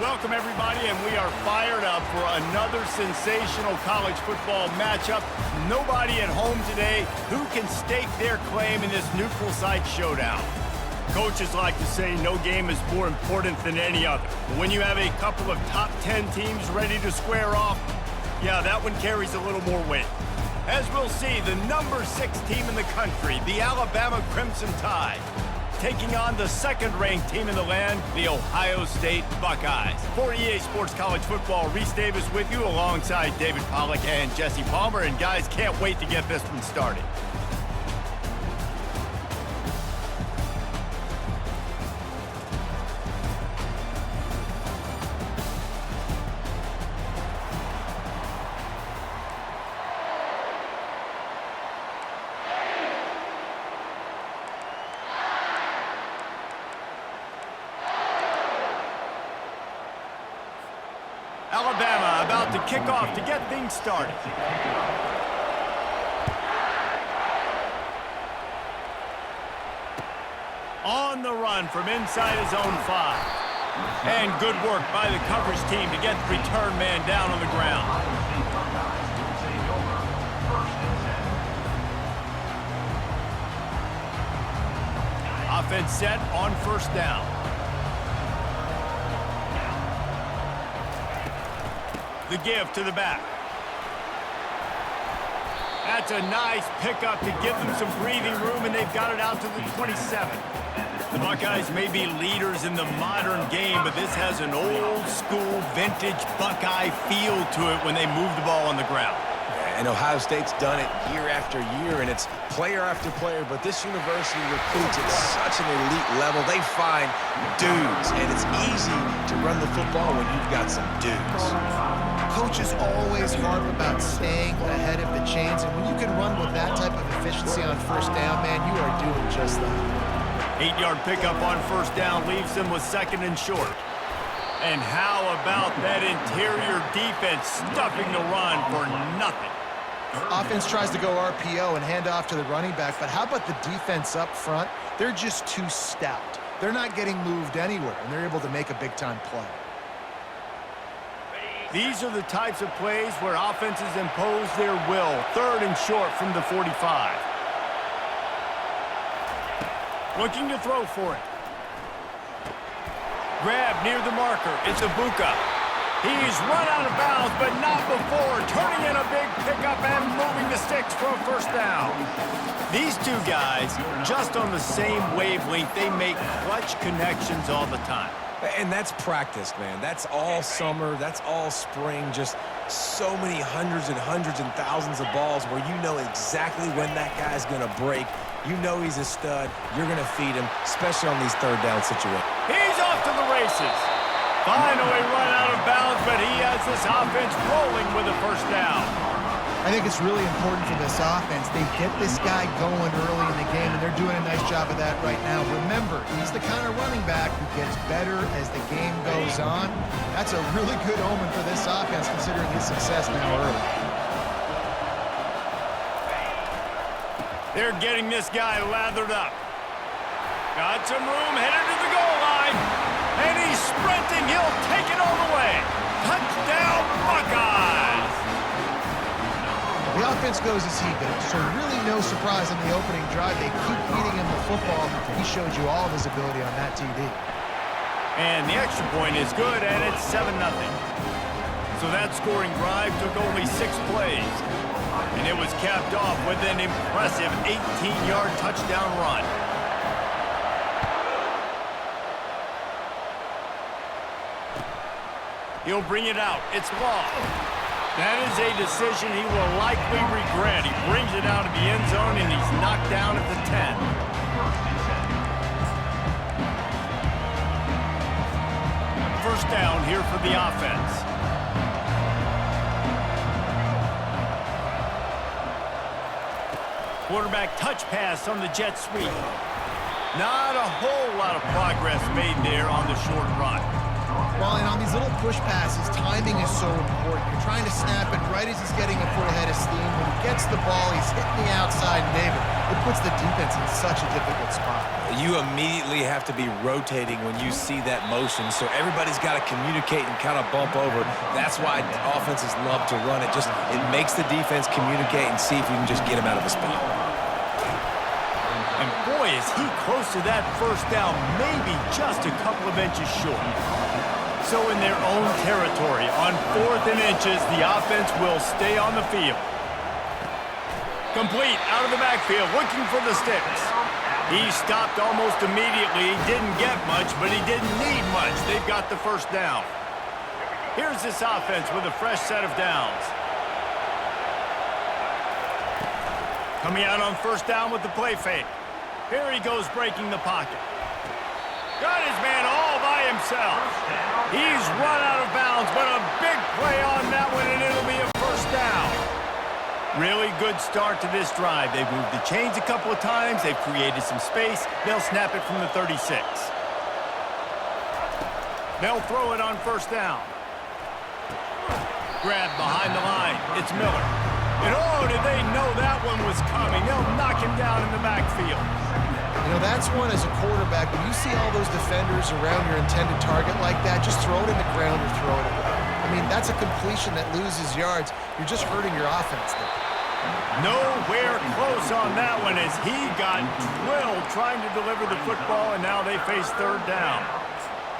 Welcome, everybody, and we are fired up for another sensational college football matchup. Nobody at home today who can stake their claim in this neutral site showdown. Coaches like to say no game is more important than any other. But when you have a couple of top 10 teams ready to square off, yeah, that one carries a little more weight. As we'll see, the number 6 team in the country, the Alabama Crimson Tide, taking on the second-ranked team in the land, the Ohio State Buckeyes. For EA Sports College Football, Reese Davis with you alongside David Pollack and Jesse Palmer. And guys, can't wait to get this one started. Alabama about to kick off to get things started. On the run from inside his own 5. And good work by the coverage team to get the return man down on the ground. Offense set on first down. The give to the back. That's a nice pickup to give them some breathing room, and they've got it out to the 27. The Buckeyes may be leaders in the modern game, but this has an old-school, vintage Buckeye feel to it when they move the ball on the ground. And Ohio State's done it year after year, and it's player after player, but this university recruits at such an elite level. They find dudes, and it's easy to run the football when you've got some dudes. Coaches always harp about staying ahead of the chains, and when you can run with that type of efficiency on first down, man, you are doing just that. 8-yard pickup on first down leaves them with second and short. And how about that interior defense stuffing the run for nothing? Offense tries to go RPO and hand off to the running back, but how about the defense up front? They're just too stout. They're not getting moved anywhere, and they're able to make a big-time play. These are the types of plays where offenses impose their will. Third and short from the 45. Looking to throw for it. Grab near the marker. It's Ibuka. He's run out of bounds, but not before turning in a big pickup and moving the sticks for a first down. These two guys, just on the same wavelength, they make clutch connections all the time. And that's practice, man. That's all summer. That's all spring. Just so many hundreds and thousands of balls where you know exactly when that guy's going to break. You know he's a stud. You're going to feed him, especially on these third down situations. He's off to the races. Finally run out of bounds, but he has this offense rolling with a first down. I think it's really important for this offense. They get this guy going early in the game, and they're doing a nice job of that right now. Remember, he's the kind of running back who gets better as the game goes on. That's a really good omen for this offense, considering his success now early. They're getting this guy lathered up. Got some room, headed to the goal line. And he's sprinting. He'll take it all the way. Touchdown, Buckeyes! The offense goes as he goes, so really no surprise on the opening drive. They keep feeding him the football. He showed you all of his ability on that TD. And the extra point is good, and it's 7-0. So that scoring drive took only 6 plays. And it was capped off with an impressive 18-yard touchdown run. He'll bring it out. It's Law. That is a decision he will likely regret. He brings it out of the end zone, and he's knocked down at the 10. First down here for the offense. Quarterback touch pass on the jet sweep. Not a whole lot of progress made there on the short run. Well, and on on these little push passes, timing is so important. You're trying to snap it right as he's getting a foot ahead of steam. When he gets the ball, he's hitting the outside, and David, it puts the defense in such a difficult spot. You immediately have to be rotating when you see that motion, so everybody's got to communicate and kind of bump over. That's why offenses love to run it. It makes the defense communicate and see if we can just get him out of the spot. And boy, is he close to that first down, maybe just a couple of inches short. So in their own territory, on 4th and inches, the offense will stay on the field. Complete out of the backfield, looking for the sticks. He stopped almost immediately. He didn't get much, but he didn't need much. They've got the first down. Here's this offense with a fresh set of downs. Coming out on first down with the play fake. Here he goes breaking the pocket. Got his man all by himself. He's run out of bounds, but a big play on that one, and it'll be a first down. Really good start to this drive. They've moved the chains a couple of times. They've created some space. They'll snap it from the 36. They'll throw it on first down. Grab behind the line. It's Miller. And oh, did they know that one was coming? They'll knock him down in the backfield. You know, that's one as a quarterback. When you see all those defenders around your intended target like that, just throw it in the ground or throw it away. I mean, that's a completion that loses yards. You're just hurting your offense there. Nowhere close on that one as he got drilled trying to deliver the football, and now they face third down.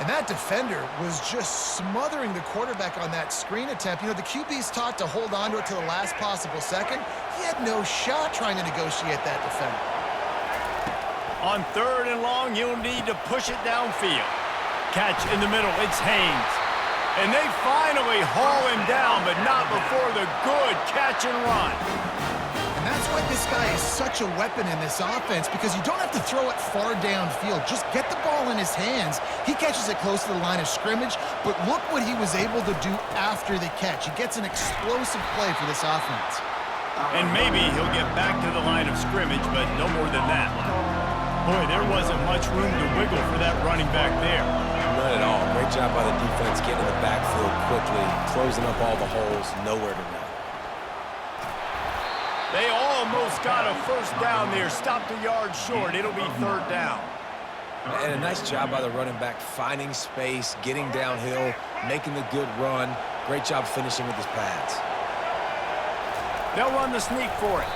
And that defender was just smothering the quarterback on that screen attempt. You know, the QB's taught to hold on to it to the last possible second. He had no shot trying to negotiate that defender. On 3rd and long, you'll need to push it downfield. Catch in the middle, it's Haynes. And they finally haul him down, but not before the good catch and run. And that's why this guy is such a weapon in this offense, because you don't have to throw it far downfield. Just get the ball in his hands. He catches it close to the line of scrimmage, but look what he was able to do after the catch. He gets an explosive play for this offense. And maybe he'll get back to the line of scrimmage, but no more than that. Boy, there wasn't much room to wiggle for that running back there. None at all. Great job by the defense getting in the backfield quickly, closing up all the holes, nowhere to run. They almost got a first down there, stopped a yard short. It'll be third down. And a nice job by the running back, finding space, getting downhill, making the good run. Great job finishing with his pads. They'll run the sneak for it.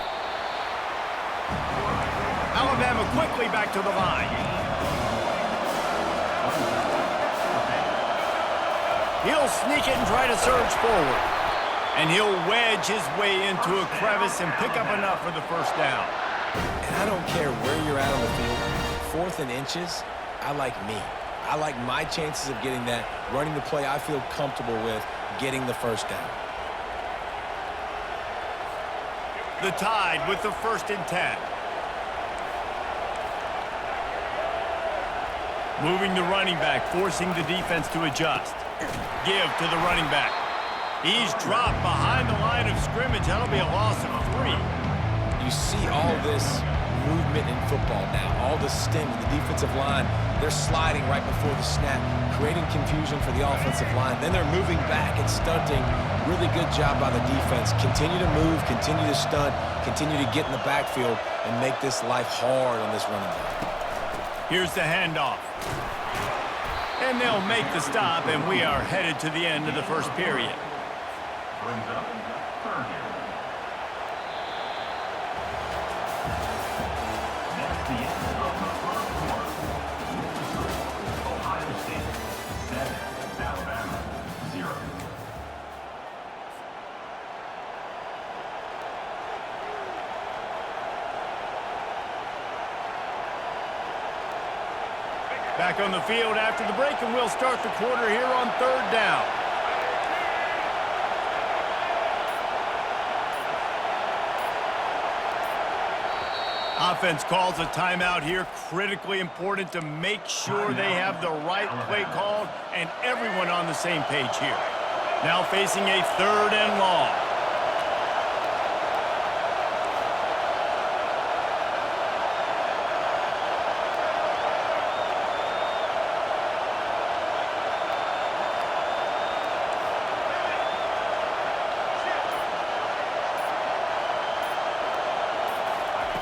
Alabama quickly back to the line. He'll sneak it and try to surge forward. And he'll wedge his way into a crevice and pick up enough for the first down. And I don't care where you're at on the field. 4th and inches, I like me. I like my chances of getting that, running the play I feel comfortable with, getting the first down. The Tide with the 1st and 10. Moving the running back, forcing the defense to adjust. Give to the running back. He's dropped behind the line of scrimmage. That'll be a loss of 3. You see all this movement in football now, all the stemming, the defensive line, they're sliding right before the snap, creating confusion for the offensive line. Then they're moving back and stunting. Really good job by the defense. Continue to move, continue to stunt, continue to get in the backfield and make this life hard on this running back. Here's the handoff. And they'll make the stop, and we are headed to the end of the first period. Brings up third down. That's the end of the first quarter. Ohio State 7, Alabama 0. Back on the field after the break, and we'll start the quarter here on third down. Offense calls a timeout here. Critically important to make sure they have the right play called and everyone on the same page here. Now facing a 3rd and long.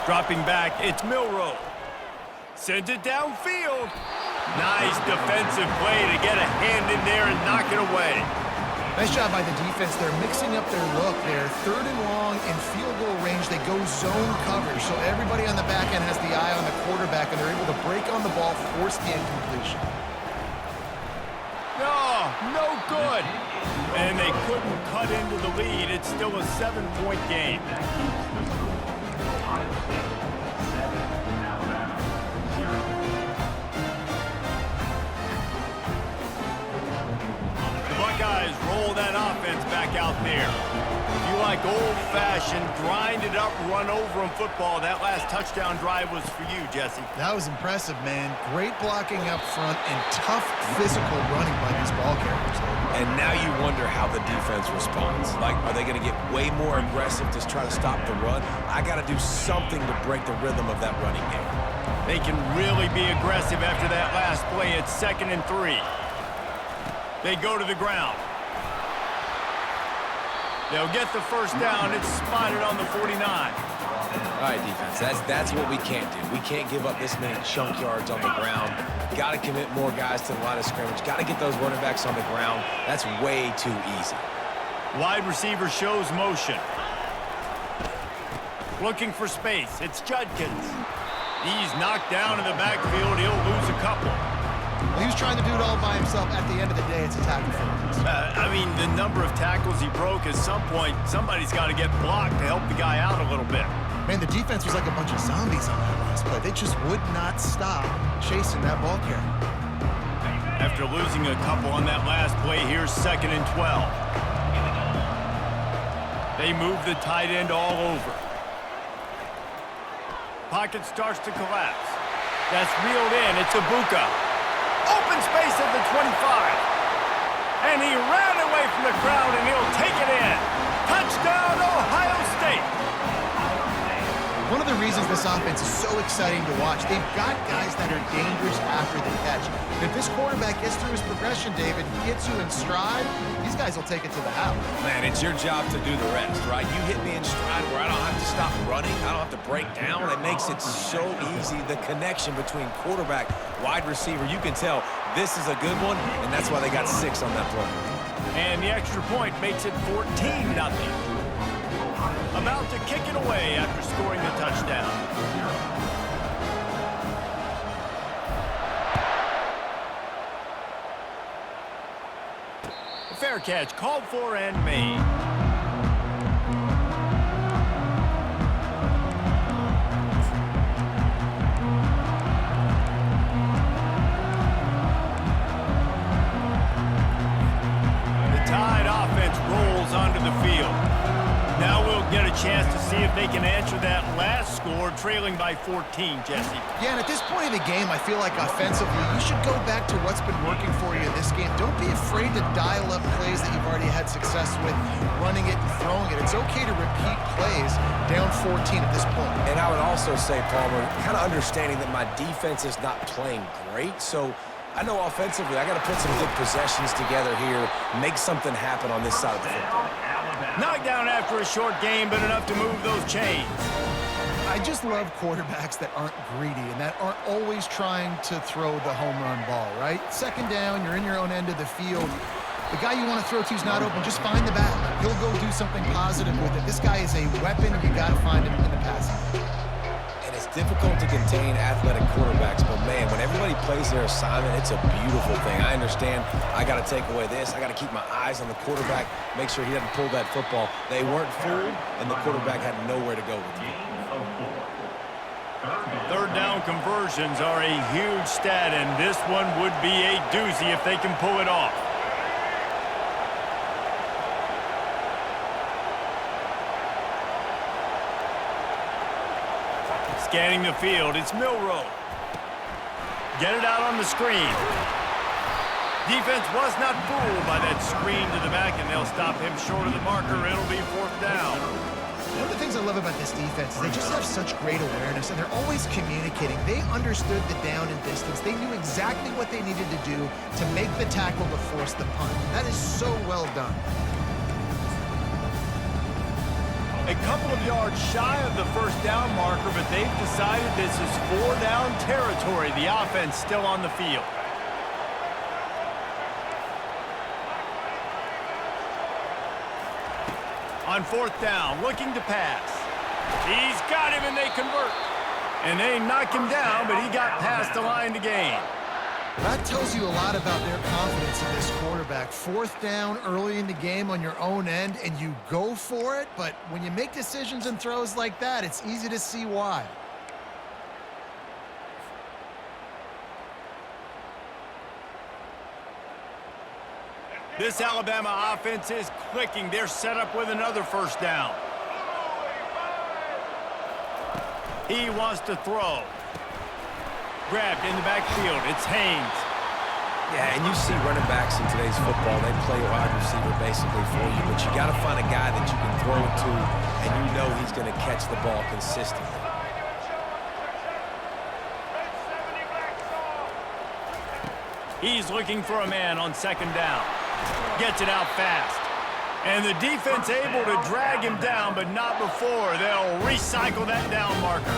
Dropping back, it's Milroe. Sends it downfield. Nice defensive play to get a hand in there and knock it away. Nice job by the defense. They're mixing up their look. They're 3rd and long in field goal range. They go zone coverage, so everybody on the back end has the eye on the quarterback, and they're able to break on the ball, force the incompletion. No good. And they couldn't cut into the lead. It's still a 7-point game. The Buckeyes roll that offense back out there. If you like old-fashioned, grind-it-up, run-over-'em football, that last touchdown drive was for you, Jesse. That was impressive, man. Great blocking up front and tough physical running by these ball carriers. And now you wonder how the defense responds. Like, are they going to get way more aggressive to try to stop the run? I got to do something to break the rhythm of that running game. They can really be aggressive after that last play. It's 2nd and 3. They go to the ground. They'll get the first down. It's spotted on the 49. All right, defense, that's what we can't do. We can't give up this many chunk yards on the ground. Got to commit more guys to the line of scrimmage. Got to get those running backs on the ground. That's way too easy. Wide receiver shows motion. Looking for space. It's Judkins. He's knocked down in the backfield. He'll lose a couple. He was trying to do it all by himself. At the end of the day, it's a tackle for him. I mean, the number of tackles he broke, at some point, somebody's got to get blocked to help the guy out a little bit. Man, the defense was like a bunch of zombies on that last play. They just would not stop chasing that ball carrier. After losing a couple on that last play, here's 2nd and 12. They move the tight end all over. Pocket starts to collapse. That's reeled in. It's Ibuka. Open space at the 25. And he ran away from the crowd, and he'll take it in. Touchdown, Ohio State. One of the reasons this offense is so exciting to watch, they've got guys that are dangerous after the catch. And if this quarterback gets through his progression, David, gets you in stride, these guys will take it to the house. Man, it's your job to do the rest, right? You hit me in stride where I don't have to stop running. I don't have to break down. It makes it so easy. The connection between quarterback, wide receiver, you can tell this is a good one, and that's why they got 6 on that play. And the extra point makes it 14-0. About to kick it away after scoring the touchdown. A fair catch called for and made. The Tide offense rolls onto the field. Now we'll get a chance to see if they can answer that last score, trailing by 14, Jesse. Yeah, and at this point in the game, I feel like offensively, you should go back to what's been working for you in this game. Don't be afraid to dial up plays that you've already had success with, running it and throwing it. It's okay to repeat plays down 14 at this point. And I would also say, Palmer, kind of understanding that my defense is not playing great, so I know offensively I got to put some good possessions together here, make something happen on this side of the football. Knocked down after a short game, but enough to move those chains. I just love quarterbacks that aren't greedy and that aren't always trying to throw the home run ball, right? 2nd down, you're in your own end of the field. The guy you want to throw to is not open. Just find the back. He'll go do something positive with it. This guy is a weapon, and you got to find him in the passing. And it's difficult to contain athletic quarterbacks, but man, when everybody plays their assignment, it's a beautiful thing. I understand I got to take away this. I got to keep my eyes on the quarterback, make sure he doesn't pull that football. They weren't fooled, and the quarterback had nowhere to go with it. 3rd down conversions are a huge stat, and this one would be a doozy if they can pull it off. Scanning the field, it's Milroe. Get it out on the screen. Defense was not fooled by that screen to the back, and they'll stop him short of the marker. It'll be 4th down. One of the things I love about this defense is they just have such great awareness, and they're always communicating. They understood the down and distance. They knew exactly what they needed to do to make the tackle to force the punt. That is so well done. A couple of yards shy of the first down marker, but they've decided this is 4-down territory. The offense still on the field. On 4th down, looking to pass. He's got him, and they convert. And they knock him down, but he got past the line to gain. That tells you a lot about their confidence in this quarterback. 4th down early in the game on your own end, and you go for it, but when you make decisions and throws like that, it's easy to see why. This Alabama offense is clicking. They're set up with another 1st down. He wants to throw. Grabbed in the backfield. It's Haynes. Yeah, and you see running backs in today's football, they play wide receiver basically for you, but you got to find a guy that you can throw it to, and you know he's going to catch the ball consistently. He's looking for a man on 2nd down. Gets it out fast. And the defense able to drag him down, but not before. They'll recycle that down marker.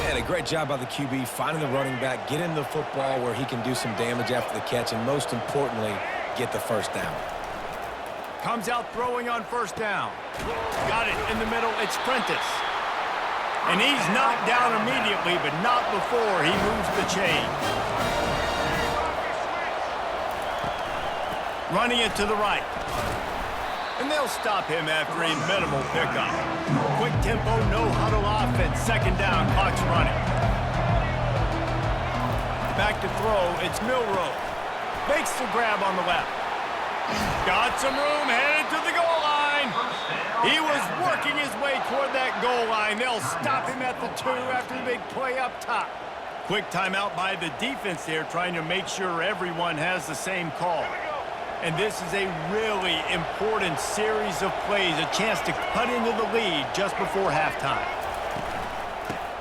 And a great job by the QB finding the running back, getting the football where he can do some damage after the catch, and most importantly, get the 1st down. Comes out throwing on 1st down. Got it in the middle. It's Prentice. And he's knocked down immediately, but not before he moves the chain. Running it to the right. And they'll stop him after a minimal pickup. Quick tempo, no huddle offense. 2nd down, clock's running. Back to throw, it's Milroe. Makes the grab on the left. Got some room, headed to the goal line. He was working his way toward that goal line. They'll stop him at the 2 after the big play up top. Quick timeout by the defense there, trying to make sure everyone has the same call. And this is a really important series of plays, a chance to cut into the lead just before halftime.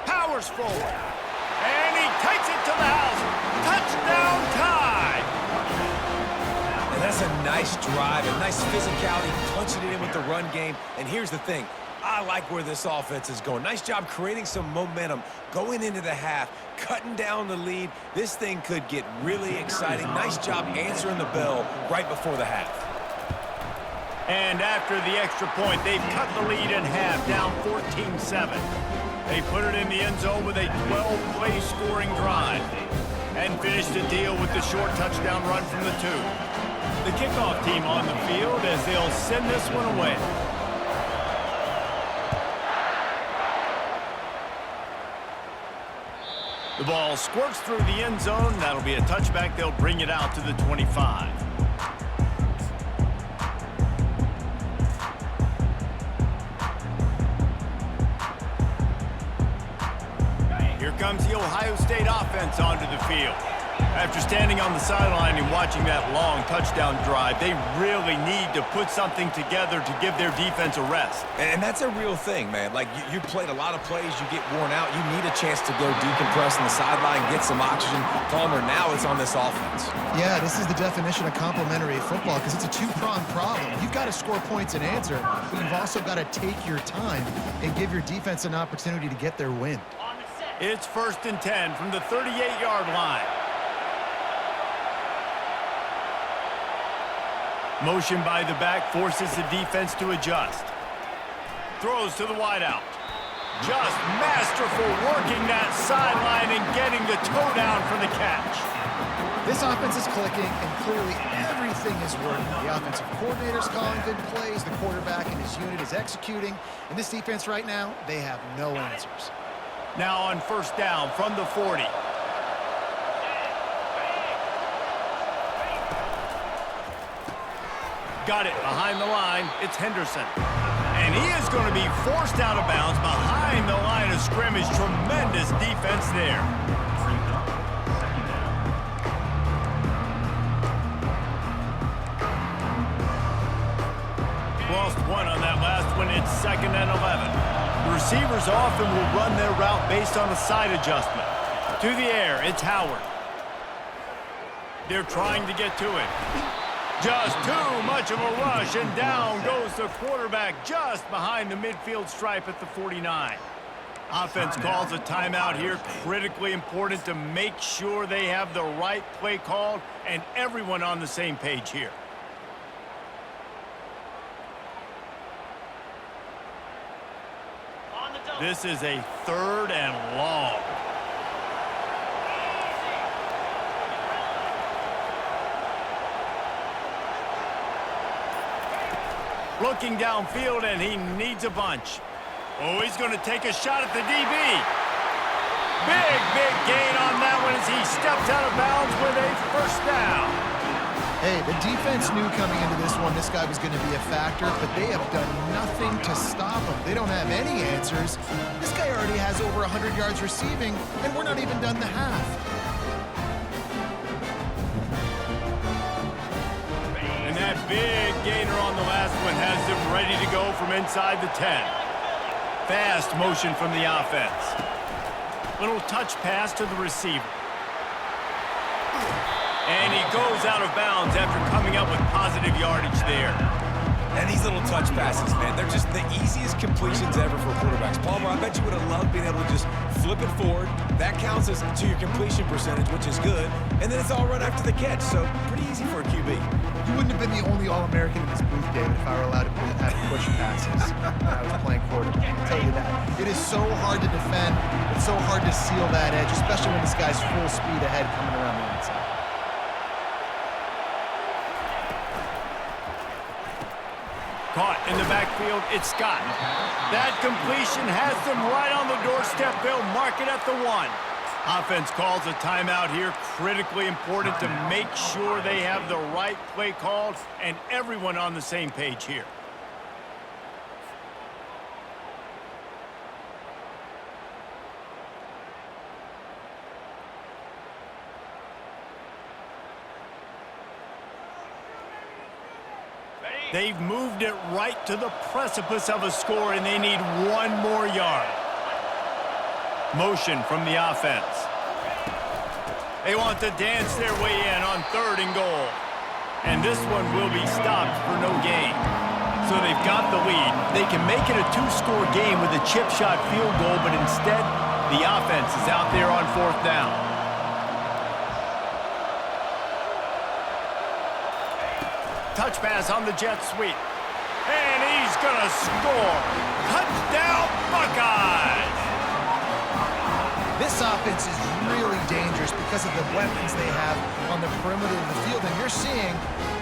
Powers forward, and he takes it to the house. Touchdown tie! And that's a nice drive, a nice physicality, punching it in with the run game. And here's the thing. I like where this offense is going. Nice job creating some momentum, going into the half, cutting down the lead. This thing could get really exciting. Nice job answering the bell right before the half. And after the extra point, they've cut the lead in half, down 14-7. They put it in the end zone with a 12-play scoring drive and finished the deal with the short touchdown run from the 2. The kickoff team on the field as they'll send this one away. The ball squirts through the end zone. That'll be a touchback. They'll bring it out to the 25. Here comes the Ohio State offense onto the field. After standing on the sideline and watching that long touchdown drive, they really need to put something together to give their defense a rest. And that's a real thing, man. Like, you played a lot of plays, you get worn out, you need a chance to go decompress on the sideline, get some oxygen. Palmer, now it's on this offense. Yeah, this is the definition of complementary football because it's a two-pronged problem. You've got to score points and answer, but you've also got to take your time and give your defense an opportunity to get their win. It's 1st and 10 from the 38-yard line. Motion by the back forces the defense to adjust. Throws to the wideout. Just masterful working that sideline and getting the toe down for the catch. This offense is clicking, and clearly everything is working. The offensive coordinator's calling good plays, the quarterback and his unit is executing, and this defense right now, they have no answers. Now on 1st down from the 40. Got it behind the line. It's Henderson. And he is going to be forced out of bounds behind the line of scrimmage. Tremendous defense there. Lost one on that last one. It's 2nd and 11. Receivers often will run their route based on a side adjustment. To the air, it's Howard. They're trying to get to it. Just too much of a rush, and down goes the quarterback just behind the midfield stripe at the 49. Offense calls a timeout here, critically important to make sure they have the right play called and everyone on the same page here. This is a 3rd and long. Looking downfield, and he needs a bunch. Oh, he's going to take a shot at the DB. Big gain on that one as he steps out of bounds with a 1st down. Hey, the defense knew coming into this one this guy was going to be a factor, but they have done nothing to stop him. They don't have any answers. This guy already has over 100 yards receiving, and we're not even done the half. And that big gainer on the last one has them ready to go from inside the 10. Fast motion from the offense. Little touch pass to the receiver. And he goes out of bounds after coming up with positive yardage there. And these little touch passes, man, they're just the easiest completions ever for quarterbacks. Palmer, I bet you would have loved being able to just flip it forward. That counts as to your completion percentage, which is good. And then it's all right after the catch, so pretty easy for a QB. You wouldn't have been the only All-American in this booth, David, if I were allowed to have push passes when I was playing quarterback. I'll tell you that. It is so hard to defend. It's so hard to seal that edge, especially when this guy's full speed ahead coming around the inside. Caught in the backfield, it's Scott. That completion has them right on the doorstep. They'll mark it at the 1. Offense calls a timeout here, critically important to make sure they have the right play called and everyone on the same page here. They've moved it right to the precipice of a score, and they need 1 more yard. Motion from the offense. They want to dance their way in on 3rd and goal. And this one will be stopped for no gain. So they've got the lead. They can make it a 2-score game with a chip shot field goal, but instead, the offense is out there on 4th down. Touch pass on the jet sweep. And he's going to score. Touchdown, Buckeyes! This offense is really dangerous because of the weapons they have on the perimeter of the field. And you're seeing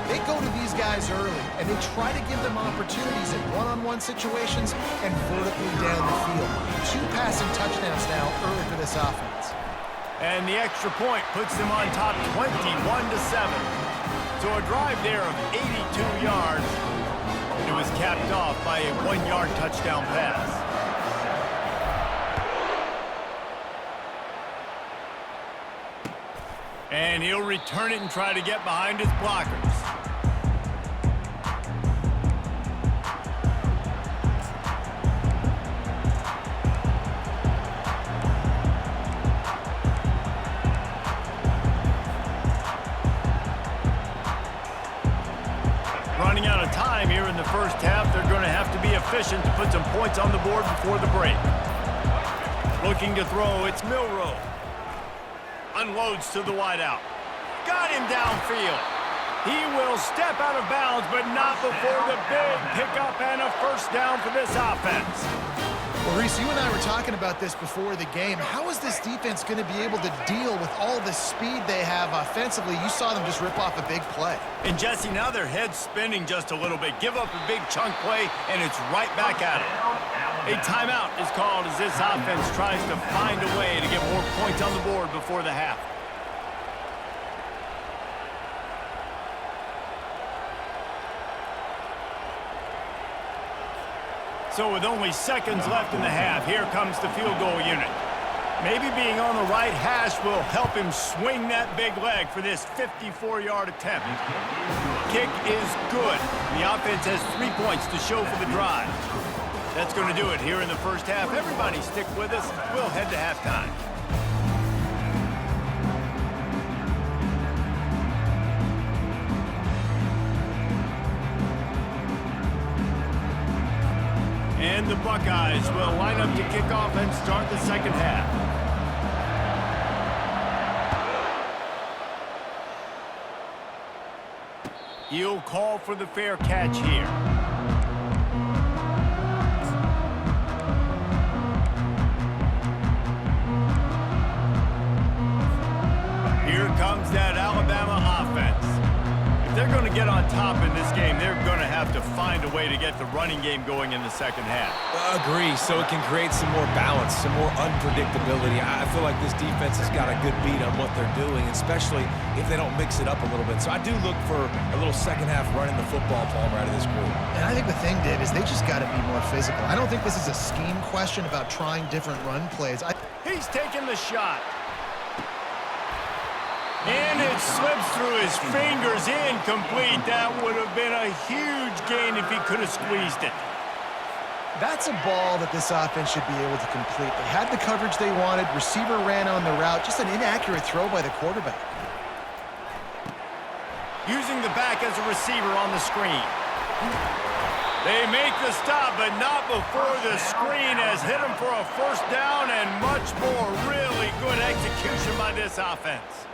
they go to these guys early, and they try to give them opportunities in one-on-one situations and vertically down the field. 2 passing touchdowns now early for this offense. And the extra point puts them on top 21-7. So a drive there of 82 yards. And it was capped off by a 1-yard touchdown pass. And he'll return it and try to get behind his blockers. Running out of time here in the first half. They're going to have to be efficient to put some points on the board before the break. Looking to throw, it's Milroe. Unloads to the wideout. Got him downfield. He will step out of bounds, but not before the big pickup and a 1st down for this offense. Well, Reese, you and I were talking about this before the game. How is this defense going to be able to deal with all the speed they have offensively? You saw them just rip off a big play. And Jesse, now their head's spinning just a little bit. Give up a big chunk play, and it's right back at it. A timeout is called as this offense tries to find a way to get more points on the board before the half. So with only seconds left in the half, here comes the field goal unit. Maybe being on the right hash will help him swing that big leg for this 54-yard attempt. Kick is good. The offense has 3 points to show for the drive. That's going to do it here in the first half. Everybody stick with us. We'll head to halftime. And the Buckeyes will line up to kick off and start the second half. He'll call for the fair catch here. Here comes that Alabama offense. If they're going to get on top in this game, they're going to have to find a way to get the running game going in the second half. Agree, so it can create some more balance, some more unpredictability. I feel like this defense has got a good beat on what they're doing, especially if they don't mix it up a little bit. So I do look for a little second half running the football, Palmer, out of this group. And I think the thing, Dave, is they just got to be more physical. I don't think this is a scheme question about trying different run plays. He's taking the shot. And it slips through his fingers, incomplete. That would have been a huge gain if he could have squeezed it. That's a ball that this offense should be able to complete. They had the coverage they wanted. Receiver ran on the route. Just an inaccurate throw by the quarterback. Using the back as a receiver on the screen. They make the stop, but not before the screen has hit him for a first down and much more. Really good execution by this offense.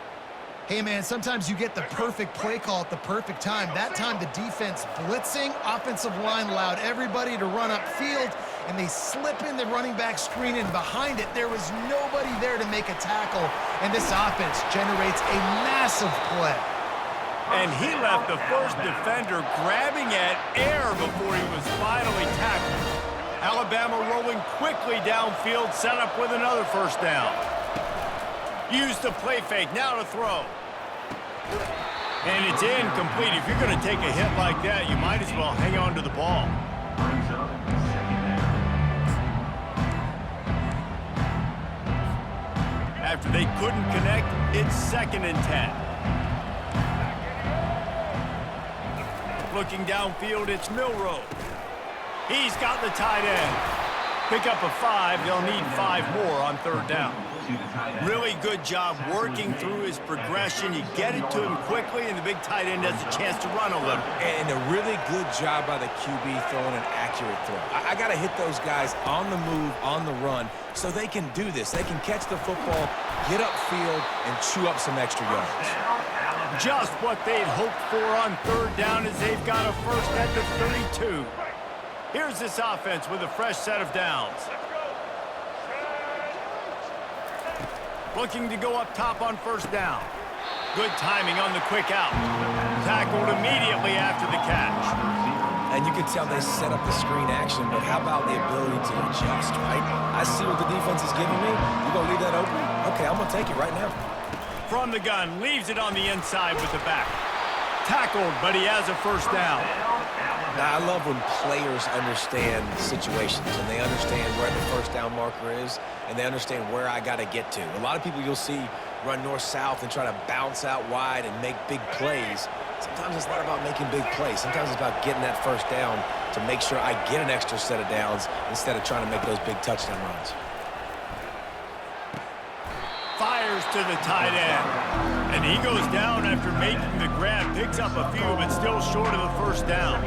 Hey, man, sometimes you get the perfect play call at the perfect time. That time, the defense blitzing, offensive line allowed everybody to run upfield, and they slip in the running back screen, and behind it, there was nobody there to make a tackle, and this offense generates a massive play. And he left the first defender grabbing at air before he was finally tackled. Alabama rolling quickly downfield, set up with another first down. Used the play fake, now to throw. And it's incomplete. If you're going to take a hit like that, you might as well hang on to the ball. Brings up second down. After they couldn't connect, it's 2nd and 10. Looking downfield, it's Milroe. He's got the tight end. Pick up a 5. They'll need 5 more on 3rd down. Really good job working through his progression. You get it to him quickly, and the big tight end has a chance to run a little. And a really good job by the QB throwing an accurate throw. I got to hit those guys on the move, on the run, so they can do this. They can catch the football, get upfield, and chew up some extra yards. Just what they'd hoped for on 3rd down as they've got a first at the 32. Here's this offense with a fresh set of downs. Looking to go up top on 1st down. Good timing on the quick out. Tackled immediately after the catch. And you can tell they set up the screen action, but how about the ability to adjust, right? I see what the defense is giving me. You gonna leave that open? Okay, I'm gonna take it right now. From the gun, leaves it on the inside with the back. Tackled, but he has a first down. Now, I love when players understand situations and they understand where the first down marker is and they understand where I got to get to. A lot of people you'll see run north-south and try to bounce out wide and make big plays. Sometimes it's not about making big plays. Sometimes it's about getting that first down to make sure I get an extra set of downs instead of trying to make those big touchdown runs. Fires to the tight end. And he goes down after making the grab. Picks up a few, but still short of the first down.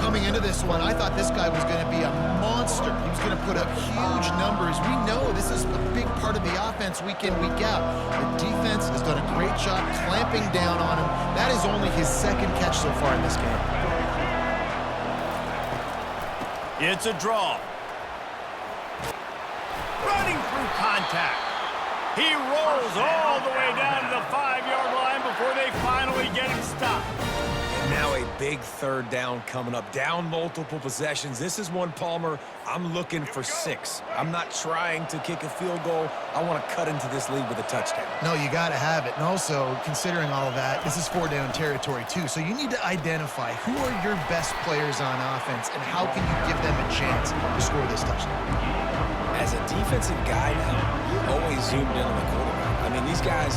Coming into this one, I thought this guy was going to be a monster. He was going to put up huge numbers. We know this is a big part of the offense week in, week out. The defense has done a great job clamping down on him. That is only his 2nd catch so far in this game. It's a draw. Running through contact. He rolls all the way down to the 5-yard line before they finally get him stopped. And now a big 3rd down coming up. Down multiple possessions. This is one, Palmer, I'm looking for 6. I'm not trying to kick a field goal. I want to cut into this lead with a touchdown. No, you got to have it. And also, considering all of that, this is 4-down territory too. So you need to identify who are your best players on offense and how can you give them a chance to score this touchdown. As a defensive guy now, you're always zoomed in on the quarterback. I mean, these guys,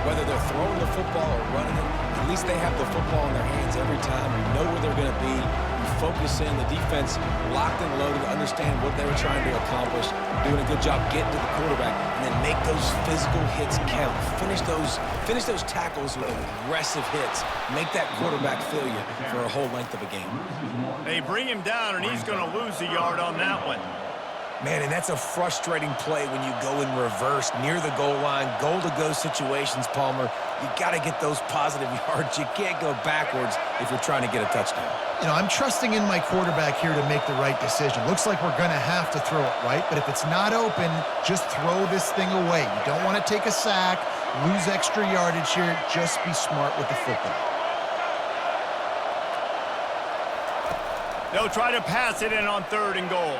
whether they're throwing the football or running it, at least they have the football in their hands every time. You know where they're going to be. You focus in, the defense locked and loaded, understand what they were trying to accomplish, doing a good job getting to the quarterback, and then make those physical hits count. Finish those tackles with aggressive hits. Make that quarterback feel you for a whole length of a game. They bring him down, and he's going to lose a yard on that one. Man, and that's a frustrating play when you go in reverse near the goal line, goal-to-go situations, Palmer. You got to get those positive yards. You can't go backwards if you're trying to get a touchdown. You know, I'm trusting in my quarterback here to make the right decision. Looks like we're going to have to throw it, right? But if it's not open, just throw this thing away. You don't want to take a sack, lose extra yardage here. Just be smart with the football. They'll try to pass it in on 3rd and goal.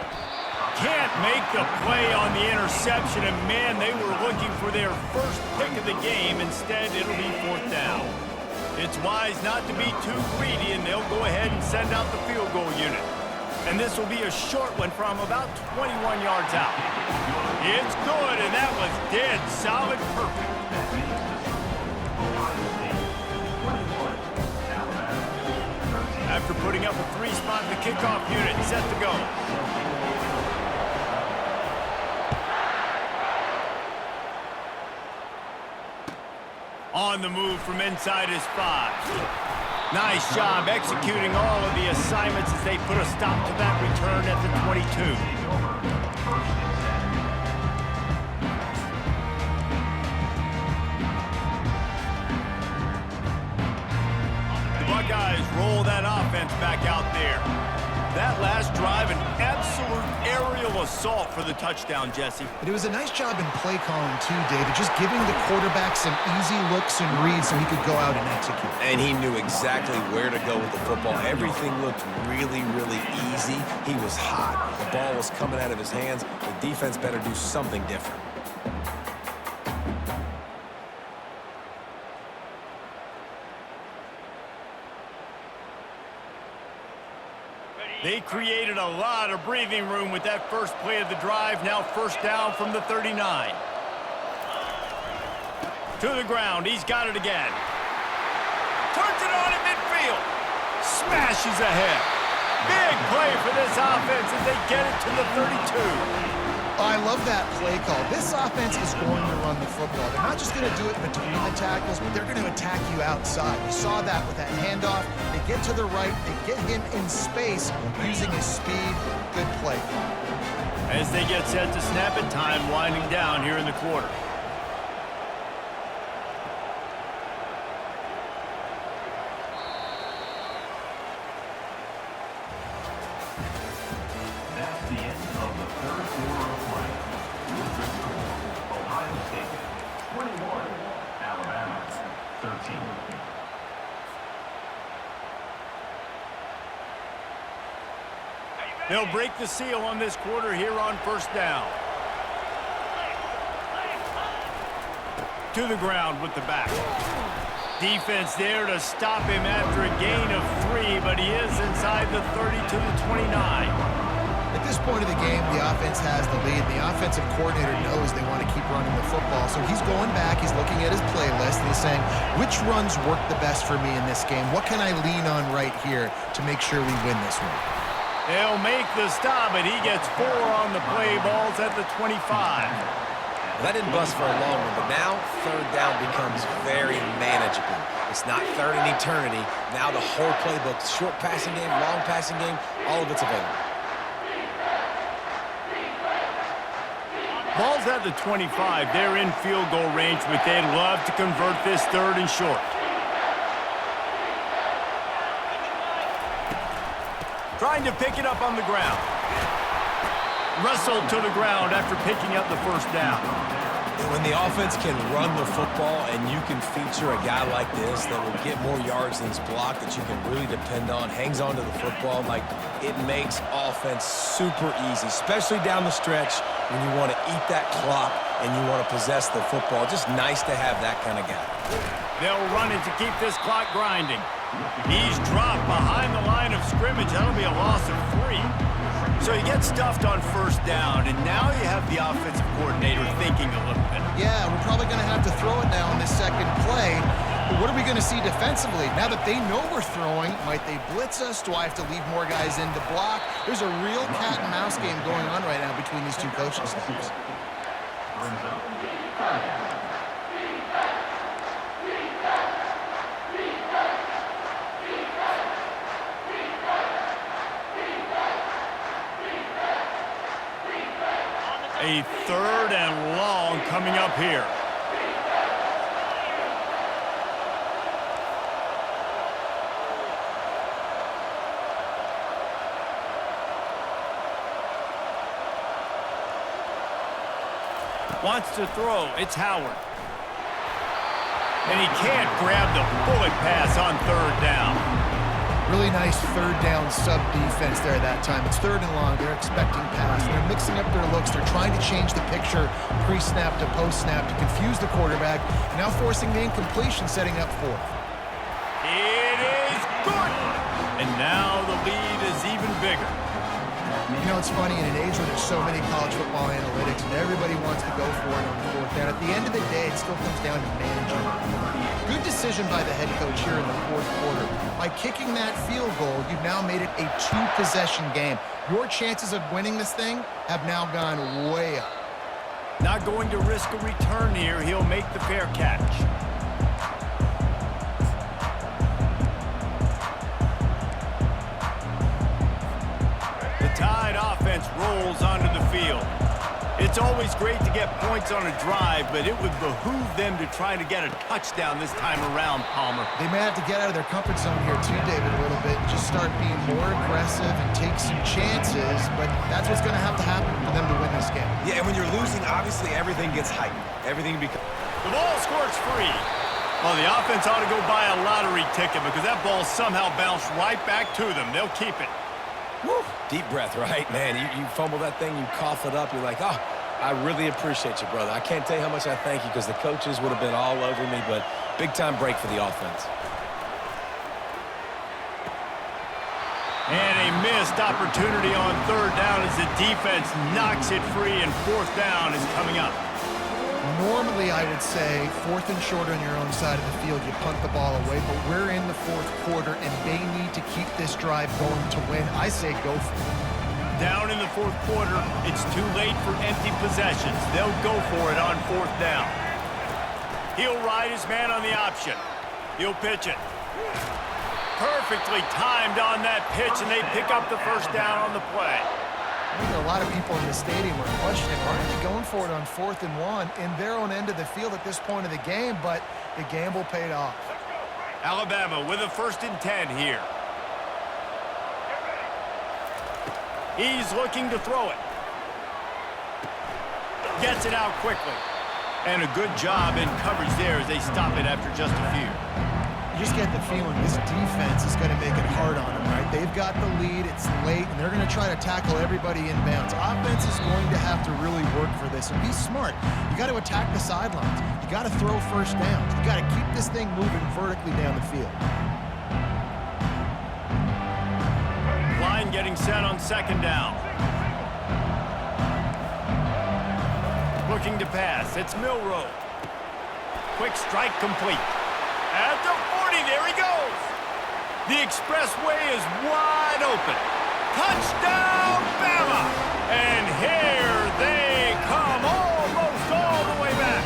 Can't make the play on the interception, and man, they were looking for their first pick of the game. Instead, it'll be 4th down. It's wise not to be too greedy, and they'll go ahead and send out the field goal unit. And this will be a short one from about 21 yards out. It's good, and that was dead solid perfect. After putting up a 3-spot, the kickoff unit set to go. On the move from inside his 5. Nice job executing all of the assignments as they put a stop to that return at the 22. The Buckeyes roll that offense back out there. That last drive, an absolute aerial assault for the touchdown, Jesse. But it was a nice job in play calling too, David, just giving the quarterback some easy looks and reads so he could go out and execute. And he knew exactly where to go with the football. Everything looked really, really easy. He was hot. The ball was coming out of his hands. The defense better do something different. They created a lot of breathing room with that first play of the drive. Now 1st down from the 39. To the ground. He's got it again. Turns it on at midfield. Smashes ahead. Big play for this offense as they get it to the 32. I love that play call. This offense is going to run the football. They're not just going to do it between the tackles, but they're going to attack you outside. We saw that with that handoff. They get to the right. They get him in space using his speed. Good play. As they get set to snap it, time winding down here in the quarter. That's the end of the 3rd quarter of play. Ohio State 21, Alabama 13. They'll break the seal on this quarter here on 1st down. To the ground with the back. Defense there to stop him after a gain of 3, but he is inside the 30 to the 29. At this point of the game, the offense has the lead. The offensive coordinator knows they want to keep running the football, so he's going back, he's looking at his playlist, and he's saying, which runs work the best for me in this game? What can I lean on right here to make sure we win this one? They'll make the stop, but he gets 4 on the play balls at the 25. That didn't bust for a long one, but now 3rd down becomes very manageable. It's not 3rd and eternity. Now the whole playbook, short passing game, long passing game, all of it's available. Ball's at the 25. They're in field goal range, but they'd love to convert this 3rd and short. Trying to pick it up on the ground. Wrestled to the ground after picking up the 1st down. When the offense can run the football and you can feature a guy like this that will get more yards than his block, that you can really depend on, hangs on to the football, like it makes offense super easy, especially down the stretch when you want to eat that clock and you want to possess the football. Just nice to have that kind of guy. They'll run it to keep this clock grinding. He's dropped behind the line of scrimmage. That'll be a loss of 3. So he gets stuffed on 1st down, and now you have the offensive coordinator thinking a little bit. Yeah, we're probably going to have to throw it now on this second play. But what are we going to see defensively? Now that they know we're throwing, might they blitz us? Do I have to leave more guys in to block? There's a real cat and mouse game going on right now between these two coaching staffs. A 3rd and long coming up here. Wants to throw. It's Howard. And he can't grab the bullet pass on 3rd down. Really nice 3rd down sub defense there that time. It's 3rd and long. They're expecting pass. They're mixing up their looks. They're trying to change the picture pre-snap to post-snap to confuse the quarterback. Now forcing the incompletion, setting up 4th. It is good. And now the lead is even bigger. You know, it's funny, in an age where there's so many college football analytics and everybody wants to go for it on 4th down, at the end of the day, it still comes down to managing. Good decision by the head coach here in the 4th quarter. By kicking that field goal, you've now made it a 2-possession game. Your chances of winning this thing have now gone way up. Not going to risk a return here. He'll make the fair catch. Tide offense rolls onto the field. It's always great to get points on a drive, but it would behoove them to try to get a touchdown this time around, Palmer. They may have to get out of their comfort zone here too, David, a little bit, and just start being more aggressive and take some chances, but that's what's going to have to happen for them to win this game. Yeah, and when you're losing, obviously everything gets heightened. Everything becomes... The ball squirts free. Well, the offense ought to go buy a lottery ticket because that ball somehow bounced right back to them. They'll keep it. Woo. Deep breath, right, man? You fumble that thing, you cough it up, you're like, oh, I really appreciate you, brother. I can't tell you how much I thank you because the coaches would have been all over me, but big-time break for the offense. And a missed opportunity on 3rd down as the defense knocks it free, and 4th down is coming up. Normally, I would say 4th and short on your own side of the field, you punt the ball away, but we're in the 4th quarter, and they need to keep this drive going to win. I say go for it. Down in the 4th quarter, it's too late for empty possessions. They'll go for it on 4th down. He'll ride his man on the option. He'll pitch it. Perfectly timed on that pitch, and they pick up the 1st down on the play. I think a lot of people in the stadium are questioning, aren't they going for it on 4th and 1 in their own end of the field at this point of the game, but the gamble paid off. Alabama with a 1st and 10 here. He's looking to throw it. Gets it out quickly. And a good job in coverage there as they stop it after just a few. You just get the feeling this defense is going to make it hard on them, right? They've got the lead, it's late, and they're going to try to tackle everybody inbounds. Offense is going to have to really work for this and be smart. You got to attack the sidelines. You got to throw 1st downs. You got to keep this thing moving vertically down the field. Line getting set on 2nd down. Looking to pass. It's Milroe. Quick strike complete. At the 40, there he goes. The expressway is wide open. Touchdown, Bama! And here they come, almost all the way back.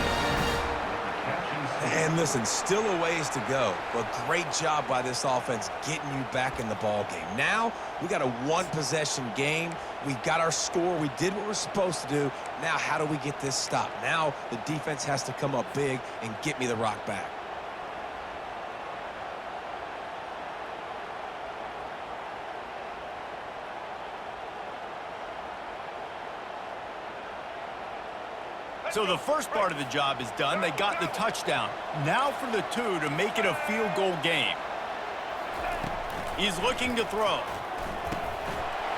And listen, still a ways to go, but great job by this offense getting you back in the ball game. Now, we got a 1-possession game. We got our score. We did what we're supposed to do. Now, how do we get this stopped? Now, the defense has to come up big and get me the rock back. So the first part of the job is done. They got the touchdown. Now for the 2 to make it a field goal game. He's looking to throw.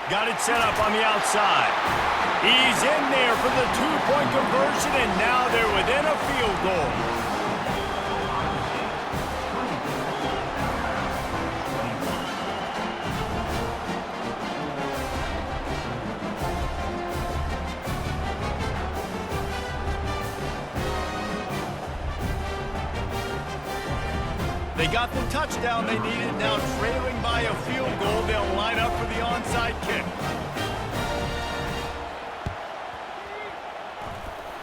Got it set up on the outside. He's in there for the 2-point conversion, and now they're within a field goal. got the touchdown they needed. Now trailing by a field goal, they'll line up for the onside kick.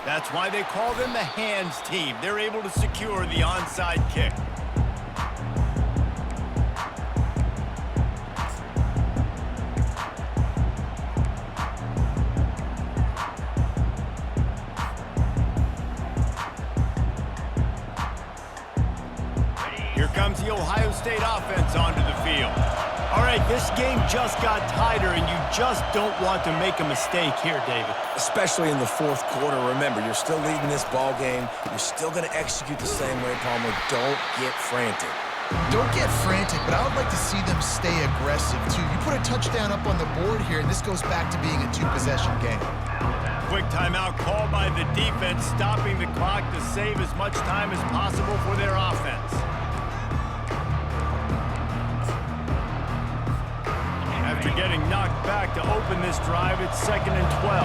That's why they call them the hands team. They're able to secure the onside kick. Here comes the Ohio State offense onto the field. All right, this game just got tighter, and you just don't want to make a mistake here, David. Especially in the fourth quarter. Remember, you're still leading this ball game. You're still going to execute the same way, Palmer. Don't get frantic. Don't get frantic, but I would like to see them stay aggressive, too. You put a touchdown up on the board here, and this goes back to being a two-possession game. Quick timeout called by the defense, stopping the clock to save as much time as possible for their offense. After getting knocked back to open this drive, it's 2nd and 12.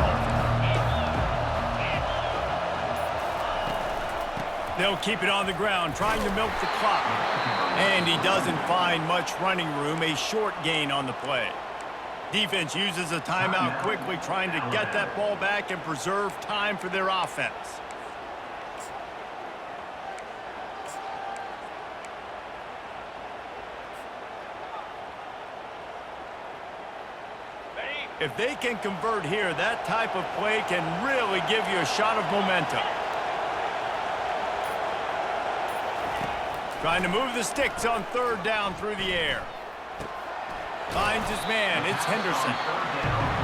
They'll keep it on the ground, trying to milk the clock. And he doesn't find much running room, a short gain on the play. Defense uses a timeout quickly, trying to get that ball back and preserve time for their offense. If they can convert here, that type of play can really give you a shot of momentum. Trying to move the sticks on 3rd down through the air. Finds his man. It's Henderson.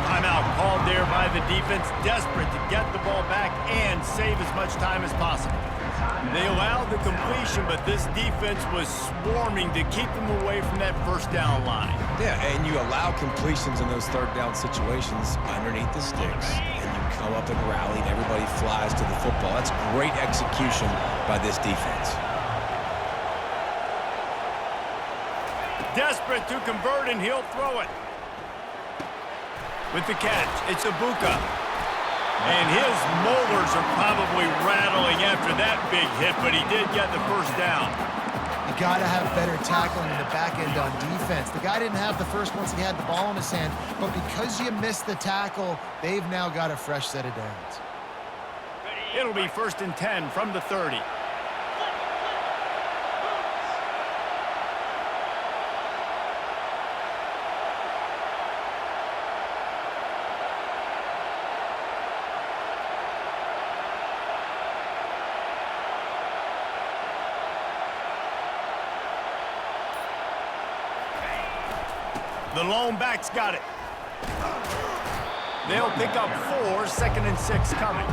Timeout called there by the defense, desperate to get the ball back and save as much time as possible. They allowed the completion, but this defense was swarming to keep them away from that 1st down line. Yeah, and you allow completions in those 3rd down situations underneath the sticks, and you come up and rally, and everybody flies to the football. That's great execution by this defense. Desperate to convert, and he'll throw it. With the catch, it's Ibuka. And his molars are probably rattling after that big hit, but he did get the 1st down. You got to have better tackling in the back end on defense. The guy didn't have the first once he had the ball in his hand, but because you missed the tackle, they've now got a fresh set of downs. It'll be 1st and 10 from the 30. The lone back's got it. They'll pick up 4, 2nd and 6 coming.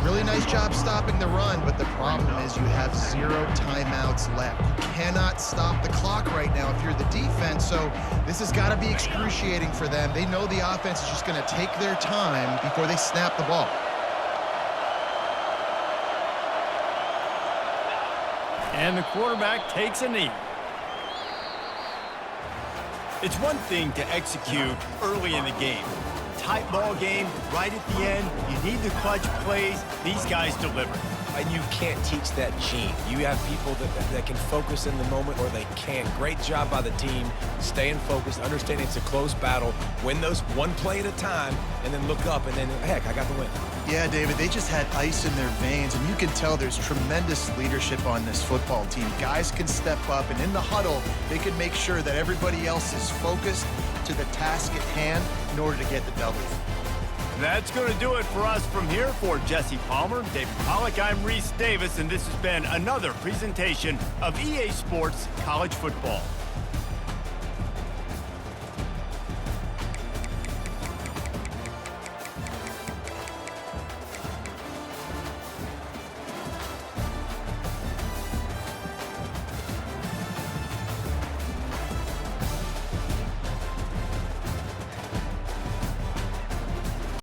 Really nice job stopping the run, but the problem is you have 0 timeouts left. You cannot stop the clock right now if you're the defense, so this has got to be excruciating for them. They know the offense is just going to take their time before they snap the ball. And the quarterback takes a knee. It's one thing to execute early in the game. Tight ball game, right at the end, you need the clutch plays. These guys deliver. And you can't teach that gene. You have people that can focus in the moment or they can't. Great job by the team, staying focused, understanding it's a close battle, win those one play at a time, and then look up and then, heck, I got the win. Yeah, David, they just had ice in their veins, and you can tell there's tremendous leadership on this football team. Guys can step up, and in the huddle, they can make sure that everybody else is focused to the task at hand in order to get the W. That's going to do it for us from here. For Jesse Palmer, David Pollack, I'm Reese Davis, and this has been another presentation of EA Sports College Football.